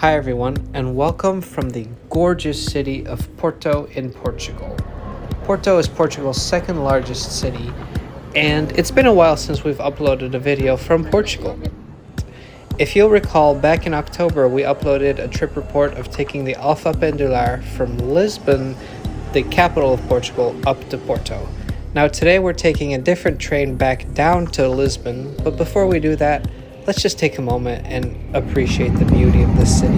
Hi everyone, and welcome from the gorgeous city of Porto in Portugal. Porto is Portugal's second largest city, and it's been a while since we've uploaded a video from Portugal. If you'll recall, back in October we uploaded a trip report of taking the Alfa Pendular from Lisbon, the capital of Portugal, up to Porto. Now today we're taking a different train back down to Lisbon, but before we do that, let's just take a moment and appreciate the beauty of this city.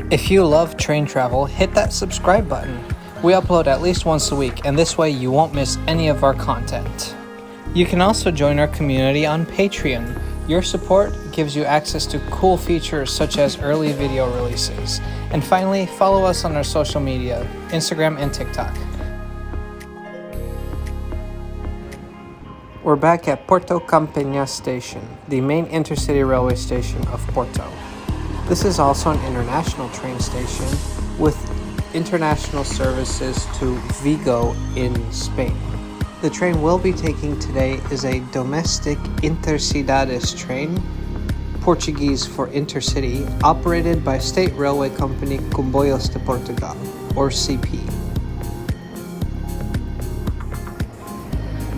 If you love train travel, hit that subscribe button. We upload at least once a week, and this way you won't miss any of our content. You can also join our community on Patreon. Your support gives you access to cool features such as early video releases. And finally, follow us on our social media, Instagram and TikTok. We're back at Porto Campanha station, the main intercity railway station of Porto. This is also an international train station with international services to Vigo in Spain. The train we'll be taking today is a domestic Intercidades train, Portuguese for Intercity, operated by state railway company Comboios de Portugal, or CP.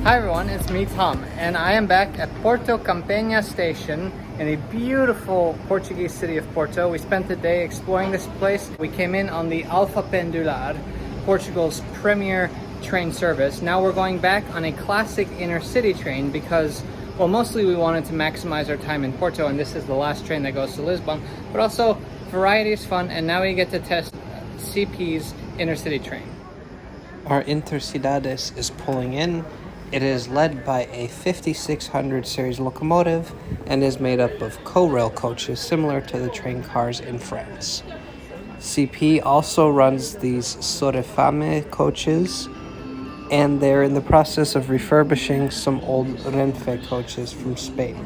Hi everyone, it's me Tom, and I am back at Porto Campanha station in the beautiful Portuguese city of Porto. We spent the day exploring this place. We came in on the Alfa Pendular, Portugal's premier train service. Now we're going back on a classic intercity train because, well, mostly we wanted to maximize our time in Porto, and this is the last train that goes to Lisbon, but also variety is fun, and now we get to test CP's intercity train. Our Intercidades is pulling in. It is led by a 5600 series locomotive and is made up of Corail coaches similar to the train cars in France. CP also runs these Sorefame coaches, and they're in the process of refurbishing some old Renfe coaches from Spain.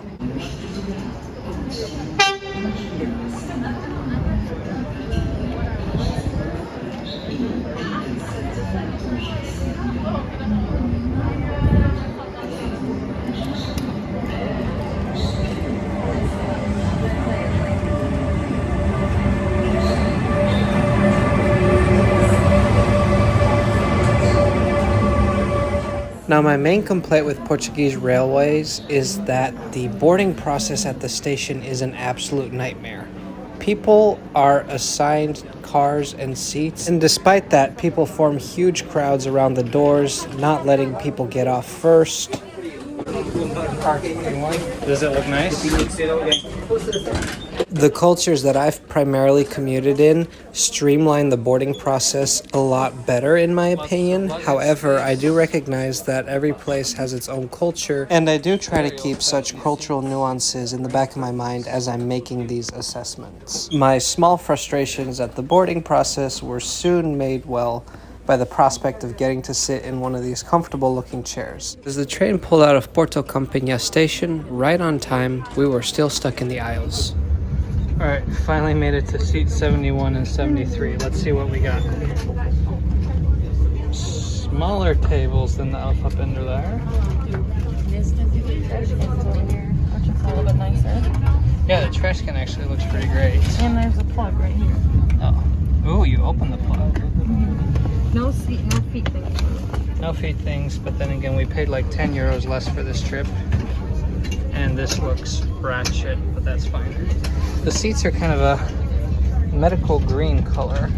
Now, my main complaint with Portuguese railways is that the boarding process at the station is an absolute nightmare. People are assigned cars and seats, and despite that, people form huge crowds around the doors, not letting people get off first. Does it look nice? The cultures that I've primarily commuted in streamline the boarding process a lot better, in my opinion. However, I do recognize that every place has its own culture, and I do try to keep such cultural nuances in the back of my mind as I'm making these assessments. My small frustrations at the boarding process were soon made well by the prospect of getting to sit in one of these comfortable-looking chairs. As the train pulled out of Porto Campanha station, right on time, we were still stuck in the aisles. Alright, finally made it to seat 71 and 73. Let's see what we got. Smaller tables than the Alfa Pendular. A little bit nicer. Yeah, the trash can actually looks pretty great. And there's a plug right here. Oh. Ooh, you open the plug. No seat, no feet things. No feet things, but then again, we paid like 10 euros less for this trip. And this looks ratchet, but that's fine. The seats are kind of a medical green color.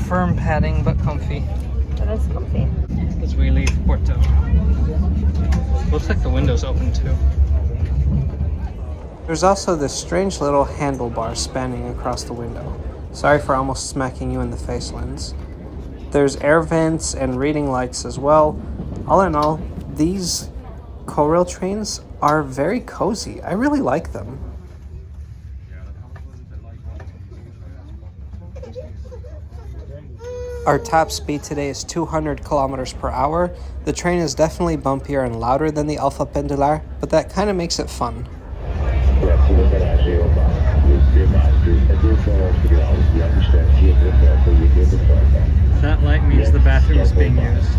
Firm padding, but comfy. That is comfy. As we leave Porto. Looks like the window's open too. There's also this strange little handlebar spanning across the window. Sorry for almost smacking you in the face, Lens. There's air vents and reading lights as well. All in all, these Corail trains are very cozy. I really like them. Our top speed today is 200 kilometers per hour. The train is definitely bumpier and louder than the Alfa Pendular, but that kind of makes it fun. That light means the bathroom is being used.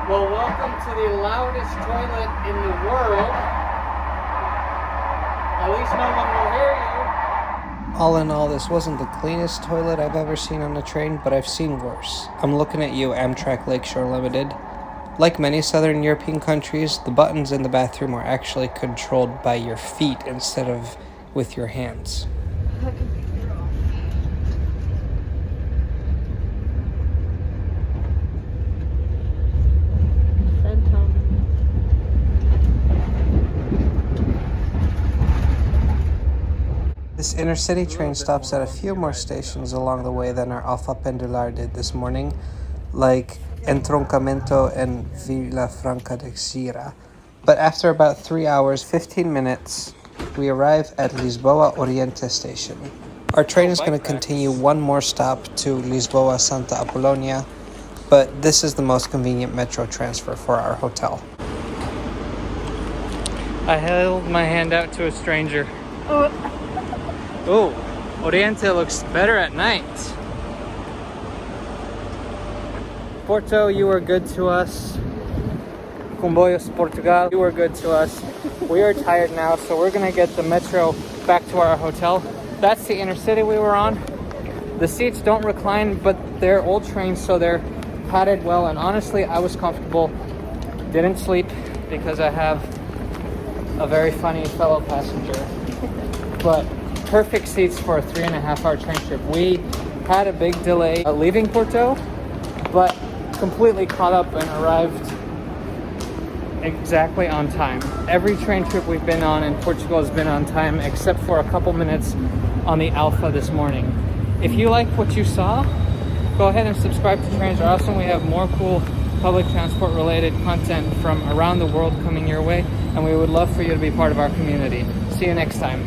Well, welcome to the loudest toilet in the world. At least no one will hear you. All in all, this wasn't the cleanest toilet I've ever seen on a train, but I've seen worse. I'm looking at you, Amtrak Lakeshore Limited. Like many southern European countries, the buttons in the bathroom are actually controlled by your feet instead of with your hands. This intercity train stops at a few more stations along the way than our Alfa Pendular did this morning, like Entroncamento and Villafranca de Xira. But after about 3 hours, 15 minutes, we arrive at Lisboa Oriente station. Our train is going to continue one more stop to Lisboa Santa Apolonia, but this is the most convenient metro transfer for our hotel. I held my hand out to a stranger. Oh, Oriente looks better at night. Porto, you were good to us. Comboios Portugal, you were good to us. We are tired now, so we're gonna get the metro back to our hotel. That's the Intercity we were on. The seats don't recline, but they're old trains, so they're padded well, and honestly, I was comfortable. Didn't sleep because I have a very funny fellow passenger. But perfect seats for a 3.5-hour train trip. We had a big delay leaving Porto, but completely caught up and arrived exactly on time. Every train trip we've been on in Portugal has been on time, except for a couple minutes on the Alpha this morning. If you like what you saw, go ahead and subscribe to Trains Are Awesome. We have more cool public transport related content from around the world coming your way, and we would love for you to be part of our community. See you next time.